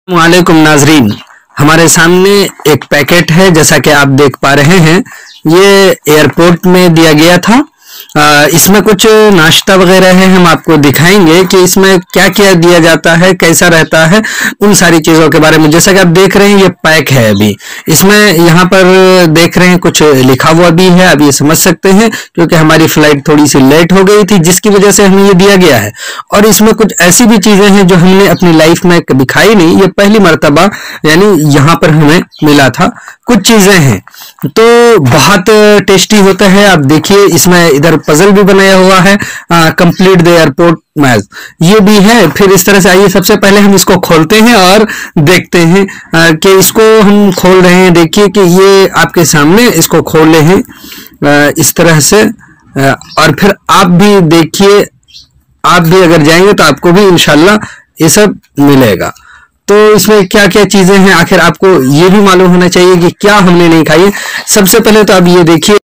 वालेकुम नाजरीन, हमारे सामने एक पैकेट है। जैसा कि आप देख पा रहे हैं, ये एयरपोर्ट में दिया गया था। इसमें कुछ नाश्ता वगैरह है, हम आपको दिखाएंगे कि इसमें क्या क्या दिया जाता है, कैसा रहता है, उन सारी चीज़ों के बारे में। जैसा कि आप देख रहे हैं, ये पैक है। अभी इसमें यहाँ पर देख रहे हैं कुछ लिखा हुआ भी है, आप ये समझ सकते हैं, क्योंकि हमारी फ्लाइट थोड़ी सी लेट हो गई थी, जिसकी वजह से हमें ये दिया गया है। और इसमें कुछ ऐसी भी चीज़ें हैं जो हमने अपनी लाइफ में कभी खाई नहीं, ये पहली मर्तबा यानी यहाँ पर हमें मिला था। कुछ चीज़ें हैं तो बहुत टेस्टी होता है। आप देखिए, इसमें इधर पजल भी बनाया हुआ है, कंप्लीट द एयरपोर्ट मैच, ये भी है। फिर इस तरह से आइए, सबसे पहले हम इसको खोलते हैं और देखते हैं कि इसको हम खोल रहे हैं। देखिए कि ये आपके सामने इसको खोल रहे हैं इस तरह से। और फिर आप भी देखिए, आप भी अगर जाएंगे तो आपको भी इंशाल्लाह ये सब मिलेगा। तो इसमें क्या क्या चीजें हैं, आखिर आपको ये भी मालूम होना चाहिए कि क्या हमने नहीं खाई है। सबसे पहले तो आप ये देखिए,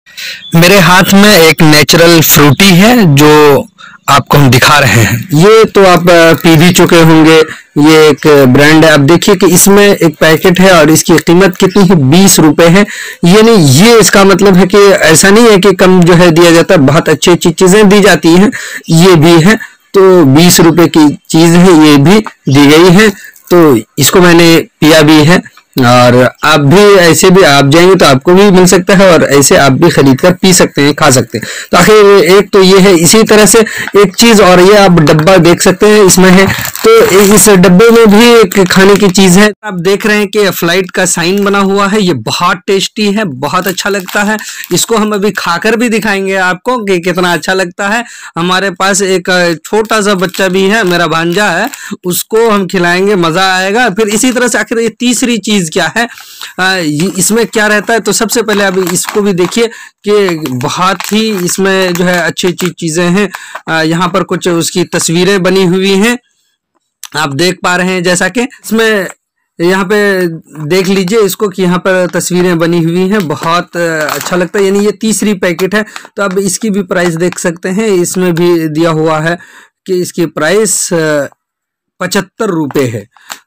मेरे हाथ में एक नेचुरल फ्रूटी है जो आपको हम दिखा रहे हैं। ये तो आप पी भी चुके होंगे, ये एक ब्रांड है। आप देखिए कि इसमें एक पैकेट है और इसकी कीमत कितनी है, 20 रुपए है। ये नहीं, ये इसका मतलब है कि ऐसा नहीं है कि कम जो है दिया जाता है, बहुत अच्छी अच्छी चीजें दी जाती हैं। ये भी है, तो 20 रुपए की चीज है, ये भी दी गई है। तो इसको मैंने पिया भी है, और आप भी ऐसे भी आप जाएंगे तो आपको भी मिल सकता है, और ऐसे आप भी खरीद कर पी सकते हैं, खा सकते हैं। तो आखिर एक तो ये है। इसी तरह से एक चीज और, ये आप डब्बा देख सकते हैं, इसमें है। तो इस डब्बे में भी एक खाने की चीज है। आप देख रहे हैं कि फ्लाइट का साइन बना हुआ है। ये बहुत टेस्टी है, बहुत अच्छा लगता है। इसको हम अभी खाकर भी दिखाएंगे आपको कि कितना अच्छा लगता है। हमारे पास एक छोटा सा बच्चा भी है, मेरा भांजा है, उसको हम खिलाएंगे, मजा आएगा। फिर इसी तरह से आखिर ये तीसरी चीज क्या है, इसमें क्या रहता है। तो सबसे पहले अभी इसको भी देखिए कि बहुत ही इसमें जो है अच्छी अच्छी चीजें हैं। यहाँ पर कुछ उसकी तस्वीरें बनी हुई हैं, आप देख पा रहे हैं। जैसा कि इसमें यहाँ पे देख लीजिए इसको कि यहाँ पर तस्वीरें बनी हुई हैं, बहुत अच्छा लगता है। यानी ये तीसरी पैकेट है। तो अब इसकी भी प्राइस देख सकते हैं, इसमें भी दिया हुआ है कि इसकी प्राइस 75 रुपये है।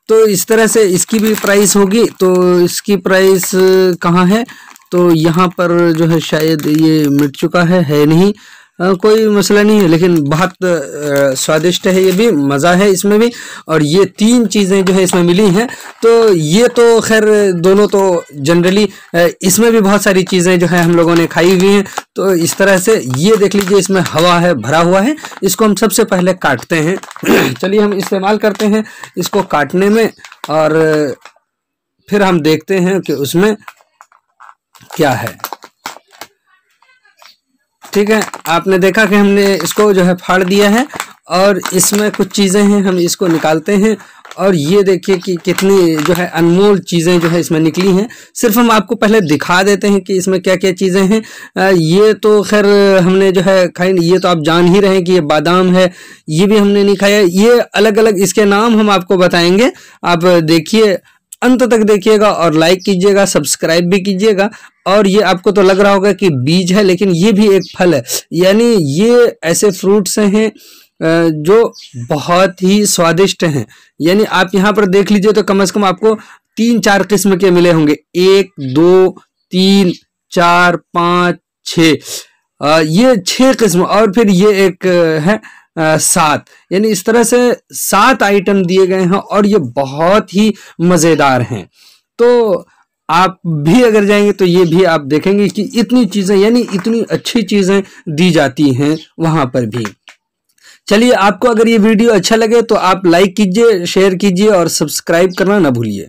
तो इस तरह से इसकी भी प्राइस होगी। तो इसकी प्राइस कहाँ है, तो यहाँ पर जो है शायद ये मिट चुका है नहीं, कोई मसला नहीं है, लेकिन बहुत स्वादिष्ट है, ये भी मज़ा है इसमें भी। और ये तीन चीज़ें जो है इसमें मिली हैं। तो ये तो खैर दोनों तो जनरली, इसमें भी बहुत सारी चीज़ें जो है हम लोगों ने खाई हुई हैं। तो इस तरह से ये देख लीजिए, इसमें हवा है, भरा हुआ है। इसको हम सबसे पहले काटते हैं। चलिए हम इस्तेमाल करते हैं इसको काटने में, और फिर हम देखते हैं कि उसमें क्या है। ठीक है, आपने देखा कि हमने इसको जो है फाड़ दिया है, और इसमें कुछ चीज़ें हैं, हम इसको निकालते हैं। और ये देखिए कि कितनी जो है अनमोल चीज़ें जो है इसमें निकली हैं। सिर्फ हम आपको पहले दिखा देते हैं कि इसमें क्या क्या चीज़ें हैं। ये तो खैर हमने जो है खाई, ये तो आप जान ही रहे हैं कि ये बादाम है, ये भी हमने नहीं खाया। ये अलग अलग इसके नाम हम आपको बताएंगे, आप देखिए, अंत तक देखिएगा, और लाइक कीजिएगा, सब्सक्राइब भी कीजिएगा। और ये आपको तो लग रहा होगा कि बीज है, लेकिन ये भी एक फल है। यानी ये ऐसे फ्रूट्स हैं जो बहुत ही स्वादिष्ट हैं। यानी आप यहाँ पर देख लीजिए तो कम से कम आपको 3-4 किस्म के मिले होंगे। 1 2 3 4 5 6, ये 6 किस्म, और फिर ये एक है 7। यानी इस तरह से 7 आइटम दिए गए हैं, और ये बहुत ही मज़ेदार हैं। तो आप भी अगर जाएंगे तो ये भी आप देखेंगे कि इतनी चीज़ें, यानी इतनी अच्छी चीज़ें दी जाती हैं वहाँ पर भी। चलिए, आपको अगर ये वीडियो अच्छा लगे तो आप लाइक कीजिए, शेयर कीजिए, और सब्सक्राइब करना ना भूलिए।